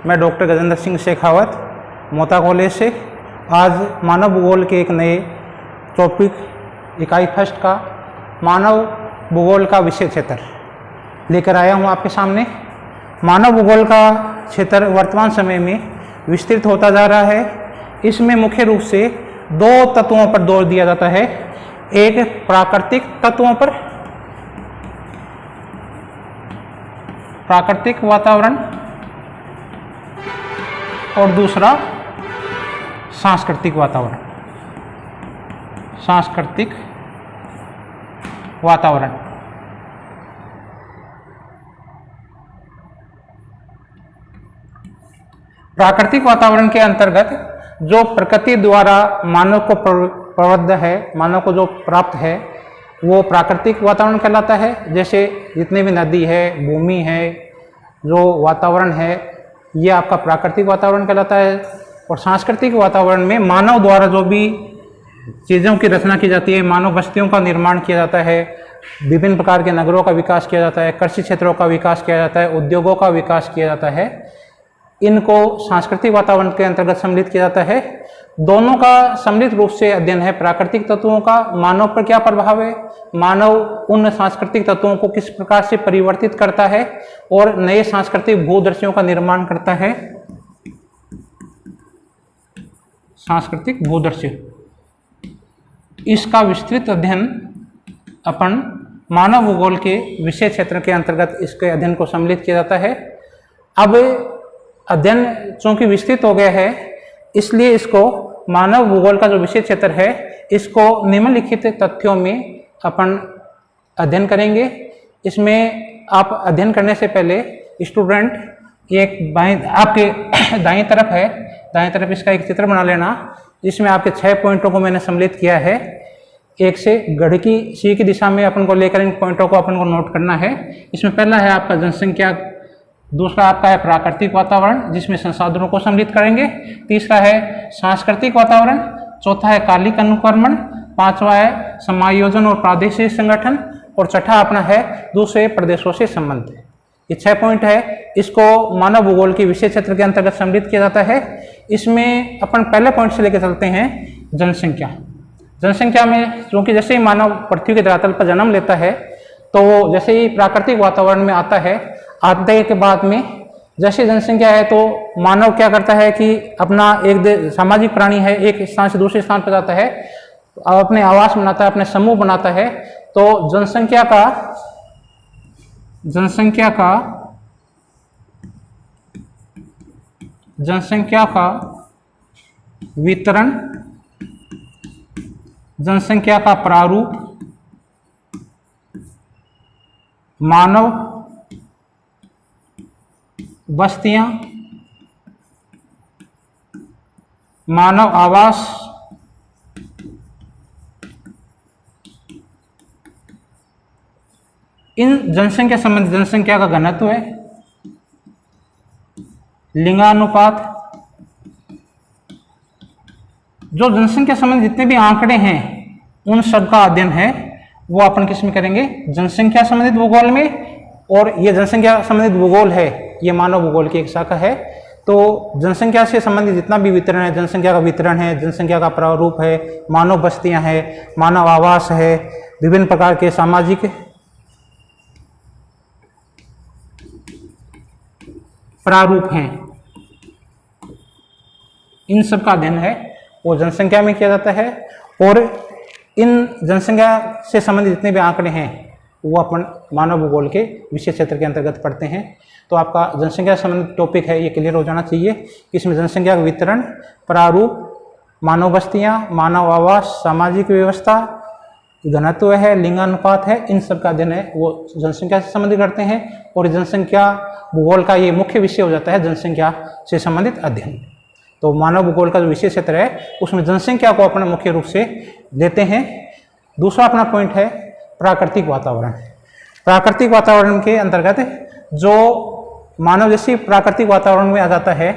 मैं doctor Gajendra Singh Shekhawat Mota college से आज मानव भूगोल के एक नए टॉपिक इकाई फर्स्ट का मानव भूगोल का विषय क्षेत्र लेकर आया हूँ आपके सामने। मानव भूगोल का क्षेत्र वर्तमान समय में विस्तृत होता जा रहा है। इसमें मुख्य रूप से दो तत्वों पर जोर दिया जाता है, एक प्राकृतिक तत्वों पर, प्राकृतिक वातावरण, और दूसरा सांस्कृतिक वातावरण, सांस्कृतिक वातावरण। प्राकृतिक वातावरण के अंतर्गत जो प्रकृति द्वारा मानव को प्रबद्ध है, मानव को जो प्राप्त है, वो प्राकृतिक वातावरण कहलाता है। जैसे जितने भी नदी है, भूमि है, जो वातावरण है, ये आपका प्राकृतिक वातावरण कहलाता है। और सांस्कृतिक वातावरण में मानव द्वारा जो भी चीज़ों की रचना की जाती है, मानव बस्तियों का निर्माण किया जाता है, विभिन्न प्रकार के नगरों का विकास किया जाता है, कृषि क्षेत्रों का विकास किया जाता है, उद्योगों का विकास किया जाता है, इनको सांस्कृतिक वातावरण के अंतर्गत सम्मिलित किया जाता है। दोनों का सम्मिलित रूप से अध्ययन है प्राकृतिक तत्वों का मानव पर क्या प्रभाव है, मानव उन सांस्कृतिक तत्वों को किस प्रकार से परिवर्तित करता है और नए सांस्कृतिक भूदृश्यों का निर्माण करता है। सांस्कृतिक भूदृश्य, इसका विस्तृत अध्ययन अपन मानव भूगोल के विषय क्षेत्र के अंतर्गत इसके अध्ययन को सम्मिलित किया जाता है। अब अध्ययन चूंकि विस्तृत हो गया है, इसलिए इसको मानव भूगोल का जो विषय क्षेत्र है, इसको निम्नलिखित तथ्यों में अपन अध्ययन करेंगे। इसमें आप अध्ययन करने से पहले स्टूडेंट एक आपके दाईं तरफ है, दाईं तरफ इसका एक चित्र बना लेना, जिसमें आपके 6 पॉइंटों को मैंने सम्मिलित किया है। एक से गढ़ की सी की दिशा में अपन को लेकर इन पॉइंटों को अपन को नोट करना है। इसमें पहला है आपका जनसंख्या, दूसरा आपका है प्राकृतिक वातावरण जिसमें संसाधनों को सम्मिलित करेंगे, तीसरा है सांस्कृतिक वातावरण, चौथा है कालिक अनुक्रमण, पांचवा है समायोजन और प्रादेशिक संगठन, और छठा अपना है दूसरे प्रदेशों से संबंध। ये 6 पॉइंट है, इसको मानव भूगोल के विषय क्षेत्र के अंतर्गत सम्मिलित किया जाता है। इसमें अपन पहले पॉइंट से लेकर चलते हैं जनसंख्या। जनसंख्या में क्योंकि जैसे ही मानव पृथ्वी के धरातल पर जन्म लेता है, तो जैसे ही प्राकृतिक वातावरण में आता है, आते के बाद में जैसे जनसंख्या है तो मानव क्या करता है कि अपना एक सामाजिक प्राणी है, एक स्थान से दूसरे स्थान पर जाता है, अपने आवास बनाता है, अपने समूह बनाता है। तो जनसंख्या का वितरण, जनसंख्या का प्रारूप, मानव बस्तियां, मानव आवास, इन जनसंख्या संबंधी जनसंख्या का घनत्व है, लिंगानुपात, जो जनसंख्या संबंधी जितने भी आंकड़े हैं उन सब का अध्ययन है वो अपन किस में करेंगे, जनसंख्या संबंधित भूगोल में। और ये जनसंख्या संबंधित भूगोल है, ये मानव भूगोल की एक शाखा है। तो जनसंख्या से संबंधित जितना भी वितरण है, जनसंख्या का वितरण है, जनसंख्या का प्रारूप है, मानव बस्तियां है, मानव आवास है, विभिन्न प्रकार के सामाजिक प्रारूप हैं, इन सब का अध्ययन है वो जनसंख्या में किया जाता है। और इन जनसंख्या से संबंधित जितने भी आंकड़े हैं वो अपन मानव भूगोल के विषय क्षेत्र के अंतर्गत पढ़ते हैं। तो आपका जनसंख्या से संबंधित टॉपिक है, ये क्लियर हो जाना चाहिए। इसमें जनसंख्या का वितरण, प्रारूप, मानव बस्तियां, मानव आवास, सामाजिक व्यवस्था, घनत्व है, लिंगानुपात है, इन सब का अध्ययन है वो जनसंख्या से संबंधित करते हैं। और जनसंख्या भूगोल का ये मुख्य विषय हो जाता है, जनसंख्या से संबंधित अध्ययन। तो मानव भूगोल का जो विषय क्षेत्र है उसमें जनसंख्या को अपना मुख्य रूप से लेते हैं। दूसरा अपना पॉइंट है प्राकृतिक वातावरण। प्राकृतिक वातावरण के अंतर्गत जो मानव जैसे प्राकृतिक वातावरण में आ जाता है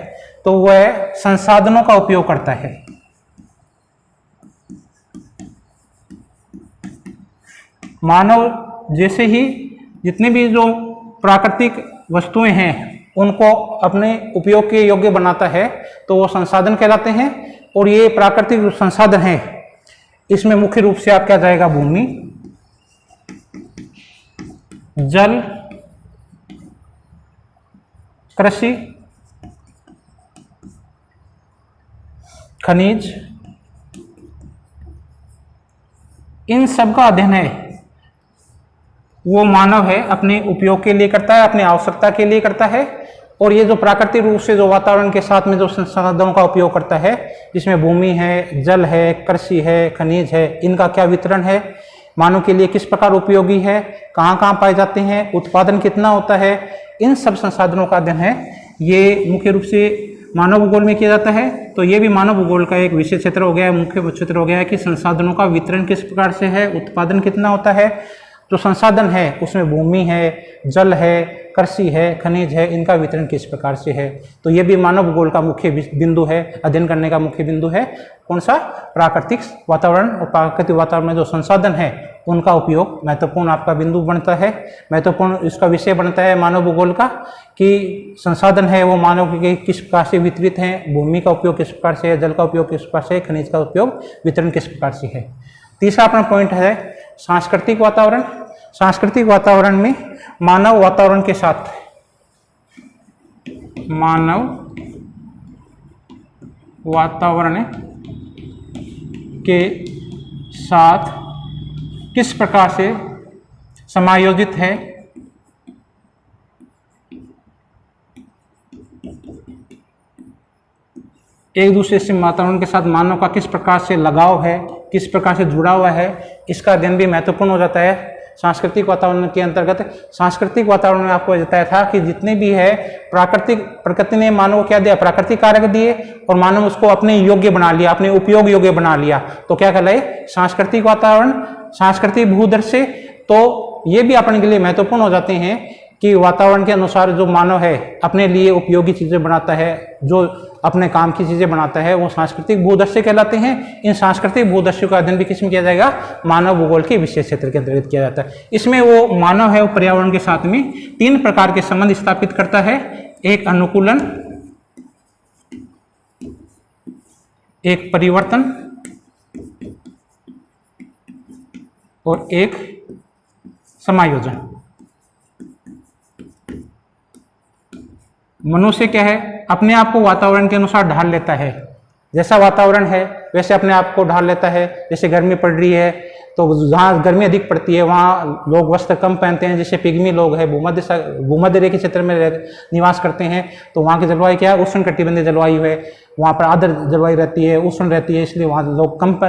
तो वह संसाधनों का उपयोग करता है। मानव जैसे ही जितने भी जो प्राकृतिक वस्तुएं हैं उनको अपने उपयोग के योग्य बनाता है तो वो संसाधन कहलाते हैं। और ये प्राकृतिक संसाधन है, इसमें मुख्य रूप से आप क्या जाएगा, भूमि, जल, कृषि, खनिज, इन सब का अध्ययन है वो मानव है अपने उपयोग के लिए करता है, अपनी आवश्यकता के लिए करता है। और ये जो प्राकृतिक रूप से जो वातावरण के साथ में जो संसाधनों का उपयोग करता है, जिसमें भूमि है, जल है, कृषि है, खनिज है, इनका क्या वितरण है, मानव के लिए किस प्रकार उपयोगी है, कहाँ कहाँ पाए जाते हैं, उत्पादन कितना होता है, इन सब संसाधनों का अध्ययन है ये मुख्य रूप से मानव भूगोल में किया जाता है। तो ये भी मानव भूगोल का एक विशेष क्षेत्र हो गया है, मुख्य क्षेत्र हो गया है कि संसाधनों का वितरण किस प्रकार से है, उत्पादन कितना होता है। जो संसाधन है उसमें भूमि है, जल है, कृषि है, खनिज है, इनका वितरण किस प्रकार से है। तो ये भी मानव भूगोल का मुख्य बिंदु है, अध्ययन करने का मुख्य बिंदु है। कौन सा, प्राकृतिक वातावरण। और प्राकृतिक वातावरण में जो संसाधन है उनका उपयोग महत्वपूर्ण आपका बिंदु बनता है, महत्वपूर्ण इसका विषय बनता है मानव भूगोल का, कि संसाधन है वो मानव के किस प्रकार से वितरित हैं, भूमि का उपयोग किस प्रकार से है, जल का उपयोग किस प्रकार से है, खनिज का उपयोग वितरण किस प्रकार से है। तीसरा अपना पॉइंट है सांस्कृतिक वातावरण। सांस्कृतिक वातावरण में मानव वातावरण के साथ, मानव वातावरण के साथ किस प्रकार से समायोजित है, एक दूसरे से वातावरण के साथ मानव का किस प्रकार से लगाव है, किस प्रकार से जुड़ा हुआ है, इसका अध्ययन भी महत्वपूर्ण हो जाता है सांस्कृतिक वातावरण के अंतर्गत। सांस्कृतिक वातावरण में आपको बताया था कि जितने भी है प्रकृति ने मानव को क्या दिया, प्राकृतिक कारक दिए और मानव उसको अपने योग्य बना लिया, अपने उपयोग योग्य बना लिया, तो क्या कहलाए, सांस्कृतिक वातावरण, सांस्कृतिक भूदृश्य। तो ये भी अपने के लिए महत्वपूर्ण हो जाते हैं कि वातावरण के अनुसार जो मानव है अपने लिए उपयोगी चीजें बनाता है, जो अपने काम की चीजें बनाता है, वो सांस्कृतिक भूदृश्य कहलाते हैं। इन सांस्कृतिक भूदृश्य का अध्ययन भी किसमें किया जाएगा, मानव भूगोल के विशेष क्षेत्र के अंतर्गत किया जाता है। इसमें वो मानव है वो पर्यावरण के साथ में 3 प्रकार के संबंध स्थापित करता है, एक अनुकूलन, एक परिवर्तन और एक समायोजन। मनुष्य क्या है, अपने आप को वातावरण के अनुसार ढाल लेता है, जैसा वातावरण है वैसे अपने आप को ढाल लेता है। जैसे गर्मी पड़ रही है तो जहाँ गर्मी अधिक पड़ती है वहाँ लोग वस्त्र कम पहनते हैं, जैसे पिग्मी लोग हैं भूमध्य रेखा क्षेत्र में निवास करते हैं, तो वहाँ की जलवायु क्या है, उष्ण कटिबंधीय जलवायु है, वहाँ पर आर्द्र जलवायु रहती है, उष्ण रहती है, इसलिए वहाँ लोग कम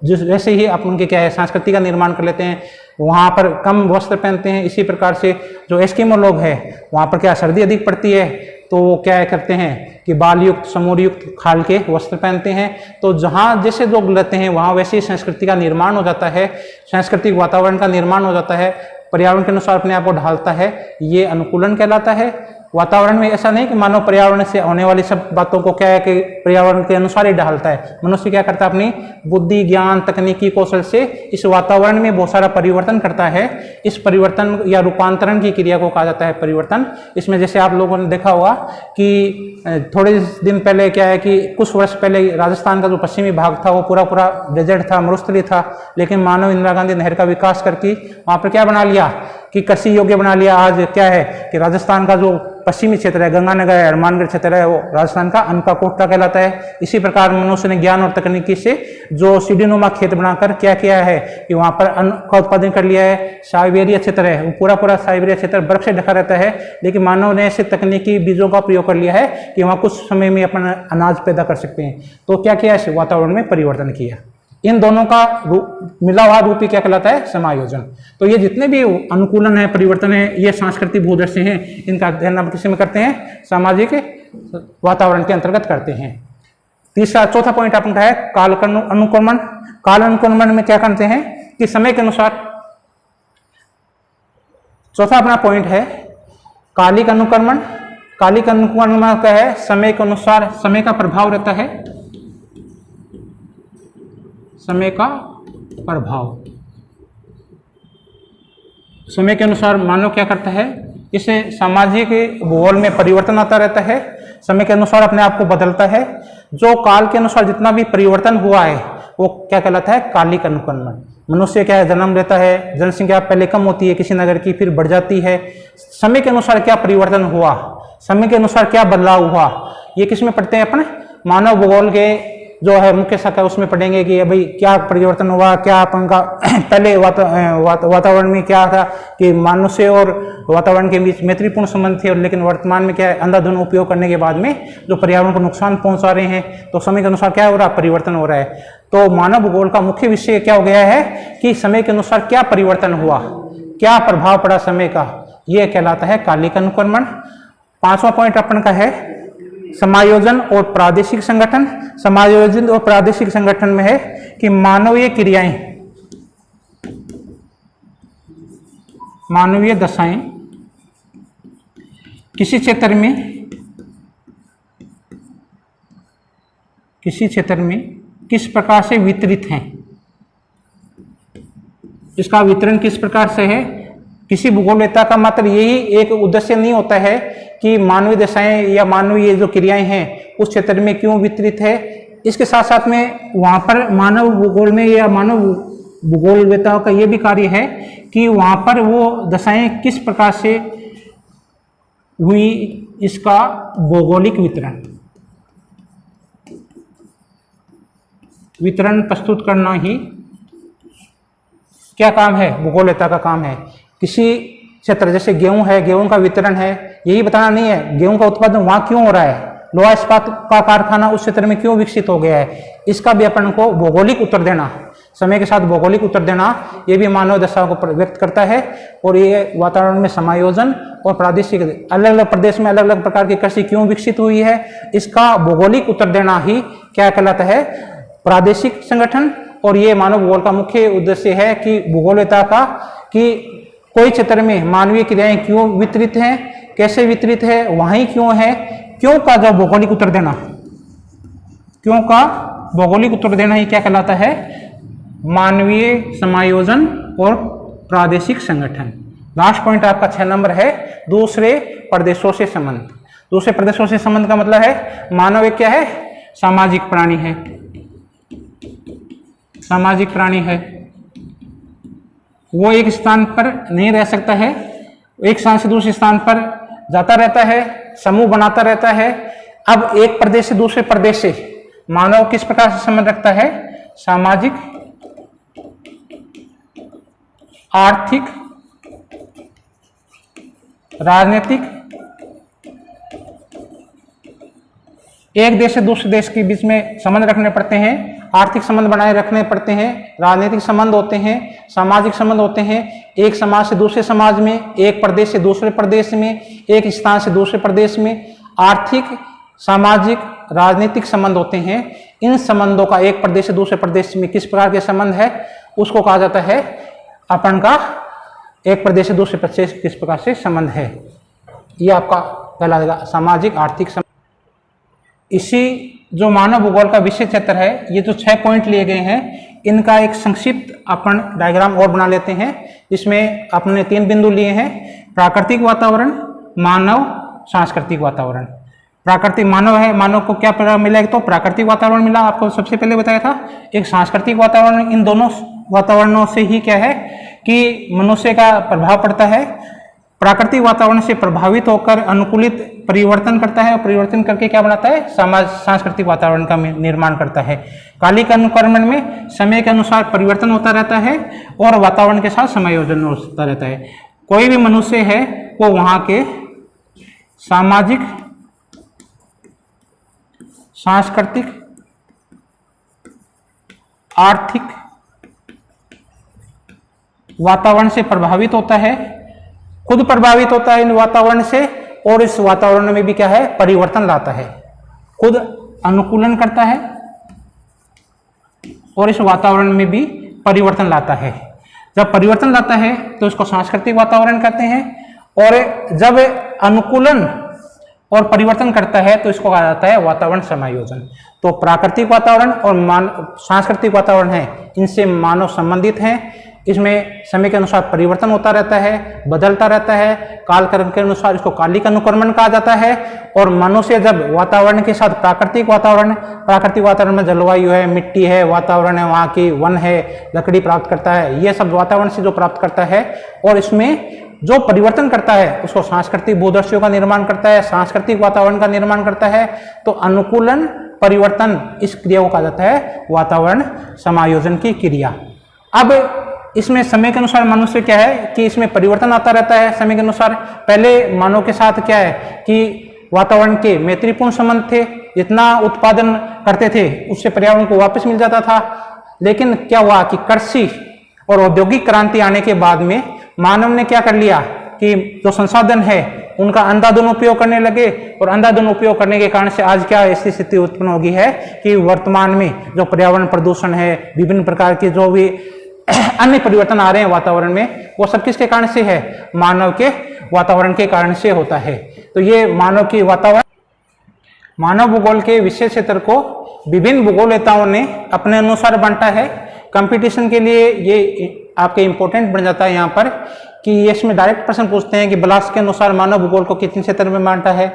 जिस वैसे ही अपन उनके क्या है संस्कृति का निर्माण कर लेते हैं, वहाँ पर कम वस्त्र पहनते हैं। इसी प्रकार से जो एस्किमो लोग हैं वहाँ पर क्या सर्दी अधिक पड़ती है, तो वो क्या करते हैं कि बाल युक्त समूर युक्त खाल के वस्त्र पहनते हैं। तो जहाँ जैसे लोग रहते हैं वहाँ वैसे ही संस्कृति का निर्माण हो जाता है, सांस्कृतिक वातावरण का निर्माण हो जाता है, पर्यावरण के अनुसार अपने आप को ढालता है, ये अनुकूलन कहलाता है। वातावरण में ऐसा नहीं कि मानव पर्यावरण से होने वाली सब बातों को क्या है कि पर्यावरण के अनुसार ही ढालता है। मनुष्य क्या करता है, अपनी बुद्धि ज्ञान तकनीकी कौशल से इस वातावरण में बहुत सारा परिवर्तन करता है। इस परिवर्तन या रूपांतरण की क्रिया को कहा जाता है परिवर्तन। इसमें जैसे आप लोगों ने देखा होगा कि थोड़े दिन पहले क्या है कि कुछ वर्ष पहले राजस्थान का जो पश्चिमी भाग था वो पूरा डेजर्ट था, मरुस्थली था, लेकिन मानव इंदिरा गांधी नहर का विकास करके वहाँ पर क्या बना लिया कि कृषि योग्य बना लिया। आज क्या है कि राजस्थान का जो पश्चिमी क्षेत्र है, गंगानगर है, हनुमानगढ़ क्षेत्र है, वो राजस्थान का अनका कोटा कहलाता है। इसी प्रकार मनुष्य ने ज्ञान और तकनीकी से जो सीढ़ीनुमा खेत बनाकर क्या किया है कि वहां पर अन्न का उत्पादन कर लिया है। साइबेरिया क्षेत्र है, वो पूरा साइबेरिया क्षेत्र बर्फ से ढका रहता है, लेकिन मानव ने ऐसे तकनीकी बीजों का प्रयोग कर लिया है कि वहां कुछ समय में अपना अनाज पैदा कर सकते हैं। तो क्या किया, इस वातावरण में परिवर्तन किया। इन दोनों का मिला हुआ रूप ही क्या कहलाता है, समायोजन। तो ये जितने भी अनुकूलन है, परिवर्तन है, ये सांस्कृतिक भूदृश्य हैं, इनका अध्ययन हम किसी में करते हैं, सामाजिक वातावरण के अंतर्गत करते हैं। चौथा पॉइंट आपने कहा है काल अनुक्रमण। काल अनुक्रमण में क्या करते हैं कि समय के अनुसार, चौथा अपना पॉइंट है कालिक अनुक्रमण। कालिक अनुक्रमण में क्या है, समय के अनुसार समय का प्रभाव रहता है, समय का प्रभाव। समय के अनुसार मानव क्या करता है इस सामाजिक भूगोल में परिवर्तन आता रहता है, समय के अनुसार अपने आप को बदलता है। जो काल के अनुसार जितना भी परिवर्तन हुआ है वो क्या कहलाता है, कालिक अनुक्रमण। मनुष्य क्या है, जन्म लेता है, जनसंख्या पहले कम होती है किसी नगर की, फिर बढ़ जाती है। समय के अनुसार क्या परिवर्तन हुआ, समय के अनुसार क्या बदलाव हुआ, ये किस में पढ़ते हैं अपन, मानव भूगोल के जो है मुख्य शाखा उसमें पढ़ेंगे कि भाई क्या परिवर्तन हुआ, क्या अपन का पहले वातावरण में क्या था कि मनुष्य और वातावरण के बीच मैत्रीपूर्ण संबंध थे, और लेकिन वर्तमान में क्या है, अंधाधुंध उपयोग करने के बाद में जो पर्यावरण को नुकसान पहुंचा रहे हैं, तो समय के अनुसार क्या हो रहा है, परिवर्तन हो रहा है। तो मानव भूगोल का मुख्य विषय क्या हो गया है कि समय के अनुसार क्या परिवर्तन हुआ, क्या प्रभाव पड़ा समय का, यह कहलाता है कालिक अनुक्रमण। 5वां पॉइंट अपन का है समायोजन और प्रादेशिक संगठन। समायोजन और प्रादेशिक संगठन में है कि मानवीय क्रियाएं, मानवीय दशाएं किसी क्षेत्र में किस प्रकार से वितरित हैं, इसका वितरण किस प्रकार से है। किसी भूगोलवेत्ता का मात्र यही एक उद्देश्य नहीं होता है कि मानवीय दशाएं या मानवीय जो क्रियाएं हैं उस क्षेत्र में क्यों वितरित है, इसके साथ साथ में वहां पर मानव भूगोल में या मानव भूगोलवेत्ताओं का यह भी कार्य है कि वहां पर वो दशाएं किस प्रकार से हुई, इसका भौगोलिक वितरण प्रस्तुत करना ही क्या काम है, भूगोलवेत्ता का काम है। किसी क्षेत्र जैसे गेहूं है, गेहूं का वितरण है, यही बताना नहीं है गेहूं का उत्पादन वहां क्यों हो रहा है, लोहा इस्पात का कारखाना उस क्षेत्र में क्यों विकसित हो गया है, इसका भी अपन को भौगोलिक उत्तर देना, समय के साथ भौगोलिक उत्तर देना, ये भी मानव दशाओं को व्यक्त करता है। और ये वातावरण में समायोजन और प्रादेशिक, अलग अलग प्रदेश में अलग अलग प्रकार की कृषि क्यों विकसित हुई है, इसका भौगोलिक उत्तर देना ही क्या कहलाता है, प्रादेशिक संगठन। और ये मानव भूगोल का मुख्य उद्देश्य है कि भूगोलवेत्ता का कि कोई क्षेत्र में मानवीय क्रियाएं क्यों वितरित हैं, कैसे वितरित है, वहीं क्यों है, क्यों का जो भौगोलिक उत्तर देना, क्यों का भौगोलिक उत्तर देना ही क्या कहलाता है, मानवीय समायोजन और प्रादेशिक संगठन। लास्ट पॉइंट आपका 6 नंबर है दूसरे प्रदेशों से संबंध। दूसरे प्रदेशों से संबंध का मतलब है मानव एक क्या है, सामाजिक प्राणी है, सामाजिक प्राणी है। वो एक स्थान पर नहीं रह सकता है, एक स्थान से दूसरे स्थान पर जाता रहता है, समूह बनाता रहता है। अब एक प्रदेश से दूसरे प्रदेश से मानव किस प्रकार से संबंध रखता है, सामाजिक, आर्थिक, राजनीतिक। एक देश से दूसरे देश के बीच में संबंध रखने पड़ते हैं, आर्थिक संबंध बनाए रखने पड़ते हैं, राजनीतिक संबंध होते हैं, सामाजिक संबंध होते हैं। एक समाज से दूसरे समाज में, एक प्रदेश से दूसरे प्रदेश में, एक स्थान से दूसरे प्रदेश में आर्थिक, सामाजिक, राजनीतिक संबंध होते हैं। इन संबंधों का एक प्रदेश से दूसरे प्रदेश में किस प्रकार के संबंध है, उसको कहा जाता है अपन का एक प्रदेश से दूसरे प्रदेश किस प्रकार से संबंध है। ये आपका कहलाएगा सामाजिक, आर्थिक संबंध। इसी जो मानव भूगोल का विषय क्षेत्र है, ये जो 6 पॉइंट लिए गए हैं, इनका एक संक्षिप्त अपन डायग्राम और बना लेते हैं, जिसमें अपने 3 बिंदु लिए हैं, प्राकृतिक वातावरण, मानव, सांस्कृतिक वातावरण। प्राकृतिक मानव है, मानव को क्या मिला, तो प्राकृतिक वातावरण मिला, आपको सबसे पहले बताया था। एक सांस्कृतिक वातावरण, इन दोनों वातावरणों से ही क्या है कि मनुष्य का प्रभाव पड़ता है। प्राकृतिक वातावरण से प्रभावित होकर अनुकूलित परिवर्तन करता है, और परिवर्तन करके क्या बनाता है, समाज सांस्कृतिक वातावरण का निर्माण करता है। कालिक अनुक्रमण में समय के अनुसार परिवर्तन होता रहता है और वातावरण के साथ समायोजन होता रहता है। कोई भी मनुष्य है वो वहां के सामाजिक, सांस्कृतिक, आर्थिक वातावरण से प्रभावित होता है, खुद प्रभावित होता है इन वातावरण से, और इस वातावरण में भी क्या है, परिवर्तन लाता है, खुद अनुकूलन करता है और इस वातावरण में भी परिवर्तन लाता है। जब परिवर्तन लाता है तो इसको सांस्कृतिक वातावरण कहते हैं, और जब अनुकूलन और परिवर्तन करता है तो इसको कहा जाता है वातावरण समायोजन। तो प्राकृतिक वातावरण और सांस्कृतिक वातावरण है, इनसे मानव संबंधित हैं, इसमें समय के अनुसार परिवर्तन होता रहता है, बदलता रहता है, कालक्रम के अनुसार इसको कालिक अनुक्रमण कहा जाता है। और मनुष्य जब वातावरण के साथ प्राकृतिक वातावरण में जलवायु है, मिट्टी है, वातावरण है, वहाँ की वन है, लकड़ी प्राप्त करता है, ये सब वातावरण से जो प्राप्त करता है और इसमें जो परिवर्तन करता है उसको सांस्कृतिक भूदर्शियों का निर्माण करता है, सांस्कृतिक वातावरण का निर्माण करता है। तो अनुकूलन परिवर्तन इस क्रिया को कहा जाता है वातावरण समायोजन की क्रिया। अब इसमें समय के अनुसार मनुष्य क्या है कि इसमें परिवर्तन आता रहता है समय के अनुसार। पहले मानव के साथ क्या है कि वातावरण के मैत्रीपूर्ण संबंध थे, जितना उत्पादन करते थे उससे पर्यावरण को वापस मिल जाता था। लेकिन क्या हुआ कि कृषि और औद्योगिक क्रांति आने के बाद में मानव ने क्या कर लिया कि जो संसाधन है उनका अंधाधुंध उपयोग करने लगे, और अंधाधुंध उपयोग करने के कारण से आज क्या ऐसी स्थिति उत्पन्न हो गई है कि वर्तमान में जो पर्यावरण प्रदूषण है, विभिन्न प्रकार के जो भी अन्य परिवर्तन आ रहे हैं वातावरण में, वो सब किसके कारण से है? मानव के वातावरण के कारण से होता है। तो ये मानव भूगोल के विषय क्षेत्र को विभिन्न भूगोलवेताओं ने अपने अनुसार बांटा है। कंपटीशन के लिए ये आपके इंपॉर्टेंट बन जाता है यहाँ पर कि इसमें डायरेक्ट प्रश्न पूछते हैं कि ब्लास के अनुसार मानव भूगोल को कितने क्षेत्र में बांटा है,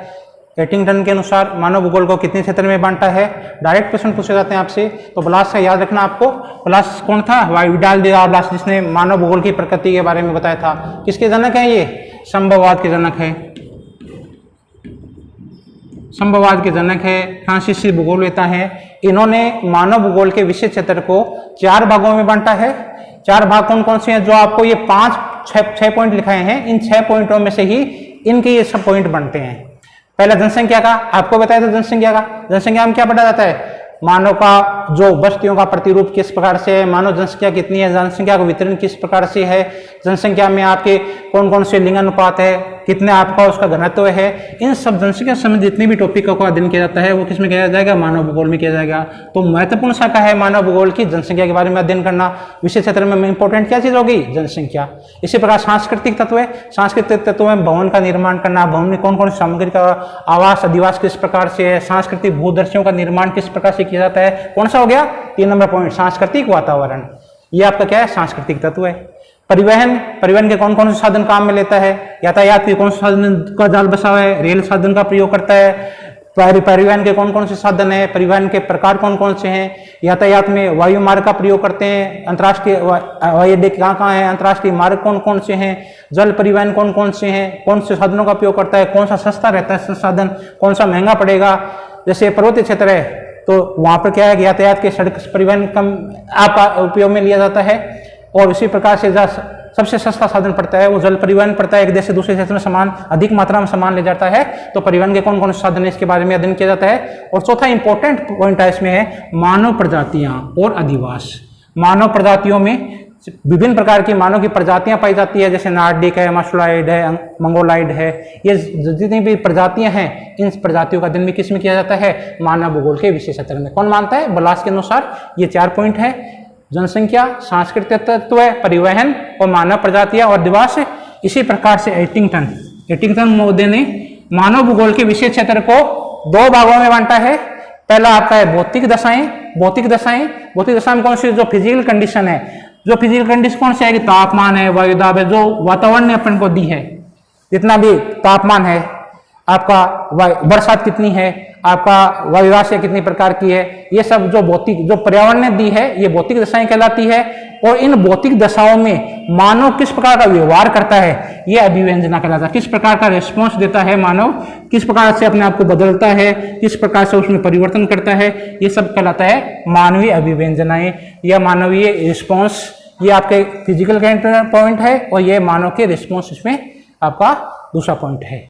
एटिंगटन के अनुसार मानव भूगोल को कितने क्षेत्र में बांटा है। डायरेक्ट प्रश्न पूछे जाते हैं आपसे। तो ब्लास का याद रखना आपको। ब्लास कौन था? विडाल डी ब्लास, जिसने मानव भूगोल की प्रकृति के बारे में बताया था। किसके जनक है ये? संभववाद के जनक है। संभववाद के जनक है, फ्रांसीसी भूगोलवेता है। इन्होंने मानव भूगोल के विषय क्षेत्र को 4 भागों में बांटा है। 4 भाग कौन कौन से हैं? जो आपको ये 6 पॉइंट लिखाए हैं, इन 6 पॉइंटों में से ही इनके ये सब पॉइंट बनते हैं। पहला जनसंख्या का, आपको बताया था जनसंख्या का। जनसंख्या में क्या पढ़ा जाता है? मानव का जो बस्तियों का प्रतिरूप किस प्रकार से है, मानव जनसंख्या कितनी है, जनसंख्या का वितरण किस प्रकार से है, जनसंख्या में आपके कौन कौन से लिंगानुपात है, कितने आपका उसका घनत्व है। इन सब जनसंख्या से संबंधित जितने भी टॉपिकों का अध्ययन किया जाता है वो किस में किया जाएगा? मानव भूगोल में किया जाएगा। तो महत्वपूर्ण शाखा है मानव भूगोल की जनसंख्या के बारे में अध्ययन करना। विशेष क्षेत्र में इंपॉर्टेंट क्या चीज होगी? जनसंख्या। इसी प्रकार सांस्कृतिक तत्व है। सांस्कृतिक तत्व में भवन का निर्माण करना, भवन में कौन कौन सी सामग्री का आवास अधिवास किस प्रकार से है, सांस्कृतिक भूदर्शियों का निर्माण किस प्रकार से किया जाता है। कौन सा हो गया? 3 नंबर पॉइंट, सांस्कृतिक वातावरण। ये आपका क्या है? सांस्कृतिक तत्व है। परिवहन के कौन कौन से साधन काम में लेता है? यातायात के कौन से साधन का जाल बसा हुआ है? रेल साधन का प्रयोग करता है। परिवहन के कौन कौन से साधन है? परिवहन के प्रकार कौन कौन से हैं? यातायात में वायु मार्ग का प्रयोग करते हैं। अंतर्राष्ट्रीय हवाई अड्डे कहाँ कहाँ है? अंतर्राष्ट्रीय मार्ग कौन कौन से हैं? जल परिवहन कौन कौन से हैं? कौन से साधनों का उपयोग करता है? कौन सा सस्ता रहता है साधन, कौन सा महंगा पड़ेगा? जैसे पर्वतीय क्षेत्र है तो वहां पर क्या है? यातायात के सड़क परिवहन कम आपका उपयोग में लिया जाता है। और इसी प्रकार से सबसे सस्ता साधन पड़ता है वो जल परिवहन पड़ता है। एक देश से दूसरे देश में सामान अधिक मात्रा में सामान ले जाता है, तो परिवहन के कौन कौन से साधन है इसके बारे में अध्ययन किया जाता है। और चौथा इंपॉर्टेंट पॉइंट है इसमें है मानव प्रजातियां और अधिवास। मानव प्रजातियों में विभिन्न प्रकार की मानव की प्रजातियां पाई जाती है, जैसे नार्डिक है, मास्टुलाइड है, मंगोलाइड है। ये जितनी भी प्रजातियां हैं इन प्रजातियों का अध्ययन भी किस में किया जाता है? मानव भूगोल के विषय क्षेत्र में। कौन मानता है? ब्लास के अनुसार ये 4 पॉइंट है, जनसंख्या, सांस्कृतिक तत्व, परिवहन और मानव प्रजातियां और अधिवास। इसी प्रकार से एटिंगटन महोदय ने मानव भूगोल के विषय क्षेत्र को 2 भागों में बांटा है। पहला आपका है भौतिक दशाएं में कौन सी? जो फिजिकल कंडीशन है, जो फिजिकल कंडीशन कौन सी है कि तापमान है, वायुदाब है, जो वातावरण ने अपन को दी है, जितना भी तापमान है, आपका बरसात कितनी है, आपका वायुराशि कितनी प्रकार की है, ये सब जो पर्यावरण ने दी है ये भौतिक दशाएं कहलाती है। और इन भौतिक दशाओं में मानव किस प्रकार का व्यवहार करता है ये अभिव्यंजना कहलाता है। किस प्रकार का रिस्पॉन्स देता है मानव, किस प्रकार से अपने आप को बदलता है, किस प्रकार से उसमें परिवर्तन करता है, ये सब कहलाता है मानवीय अभिव्यंजनाएं या मानवीय रिस्पॉन्स। ये आपके फिजिकल पॉइंट है और ये मानव के रिस्पॉन्स इसमें आपका दूसरा पॉइंट है।